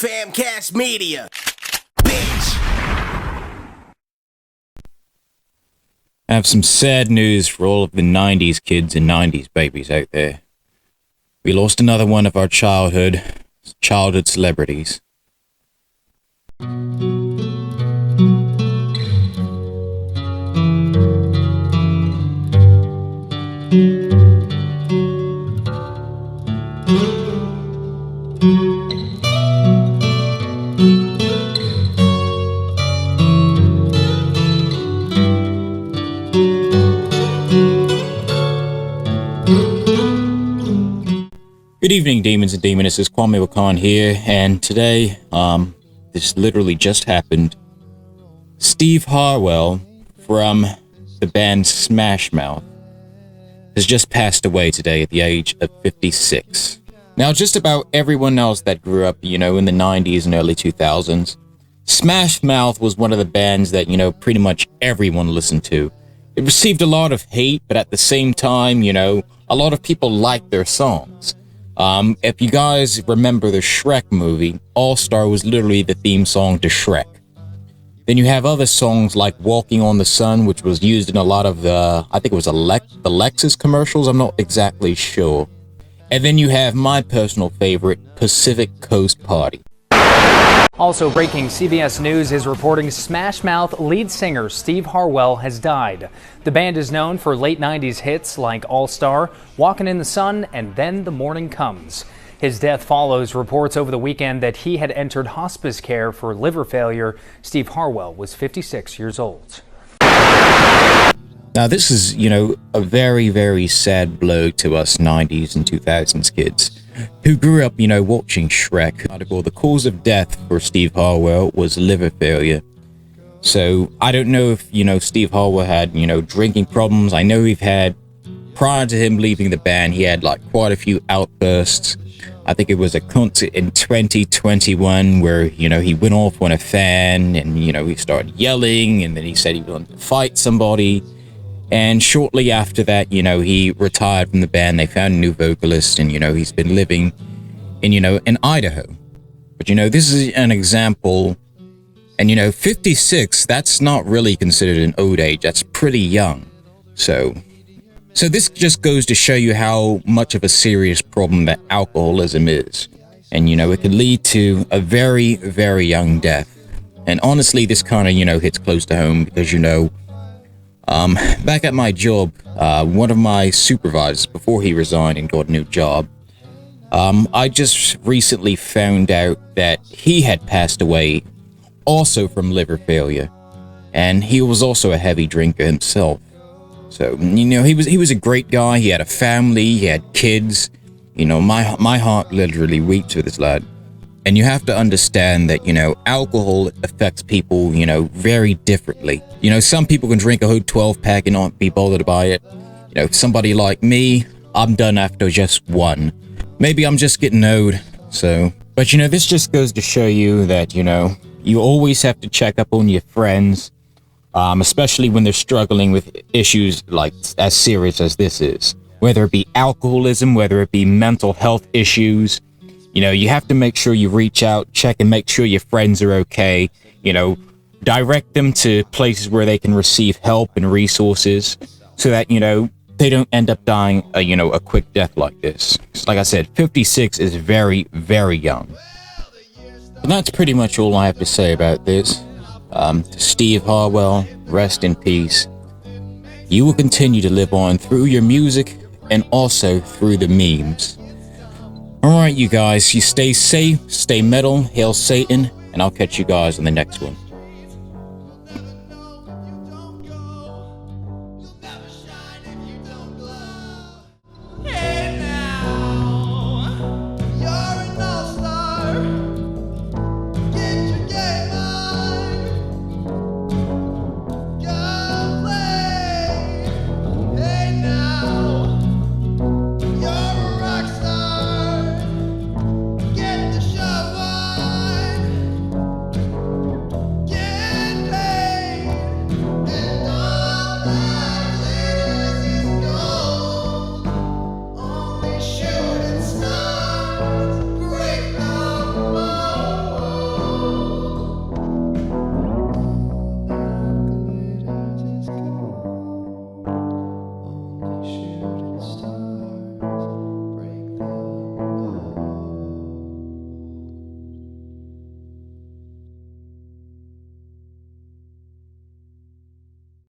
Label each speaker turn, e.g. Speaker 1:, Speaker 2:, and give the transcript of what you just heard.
Speaker 1: Famcast Media, bitch.
Speaker 2: I have some sad news for all of the 90s kids and 90s babies out there. We lost another one of our childhood celebrities. Good evening, demons and demonesses. Kwame Wahkan here, and today, this literally just happened. Steve Harwell from the band Smash Mouth has just passed away today at the age of 56. Now, just about everyone else that grew up, in the 90s and early 2000s, Smash Mouth was one of the bands that, pretty much everyone listened to. It received a lot of hate, but at the same time, a lot of people liked their songs. If you guys remember the Shrek movie, All Star was literally the theme song to Shrek. Then you have other songs like Walking on the Sun, which was used in a lot of the Lexus commercials, I'm not exactly sure. And then you have my personal favorite, Pacific Coast Party.
Speaker 3: Also breaking, CBS News is reporting Smash Mouth lead singer Steve Harwell has died. The band is known for late 90s hits like All Star, Walking in the Sun, and Then the Morning Comes. His death follows reports over the weekend that he had entered hospice care for liver failure. Steve Harwell was 56 years old.
Speaker 2: Now this is, a very, very sad blow to us 90s and 2000s kids who grew up, watching Shrek. The cause of death for Steve Harwell was liver failure. So I don't know if, Steve Harwell had, drinking problems. I know prior to him leaving the band, he had quite a few outbursts. I think it was a concert in 2021 where, he went off on a fan and, he started yelling, and then he said he wanted to fight somebody. And shortly after that, he retired from the band. They found a new vocalist, and, he's been living in Idaho. But, this is an example. And, 56, that's not really considered an old age. That's pretty young. So this just goes to show you how much of a serious problem that alcoholism is. And, it can lead to a very, very young death. And honestly, this kind of, hits close to home because, back at my job, one of my supervisors, before he resigned and got a new job, I just recently found out that he had passed away also from liver failure, and he was also a heavy drinker himself. So, he was a great guy. He had a family, he had kids. My heart literally weeps for this lad. And you have to understand that, alcohol affects people, very differently. Some people can drink a whole 12-pack and not be bothered by it. Somebody like me, I'm done after just one. Maybe I'm just getting old, so. But, this just goes to show you that, you always have to check up on your friends, especially when they're struggling with issues as serious as this is. Whether it be alcoholism, whether it be mental health issues. You have to make sure you reach out, check and make sure your friends are okay, direct them to places where they can receive help and resources so that, they don't end up dying, a quick death like this. Like I said, 56 is very, very young. And that's pretty much all I have to say about this. Steve Harwell, rest in peace. You will continue to live on through your music and also through the memes. Alright, you guys, you stay safe, stay metal, hail Satan, and I'll catch you guys on the next one.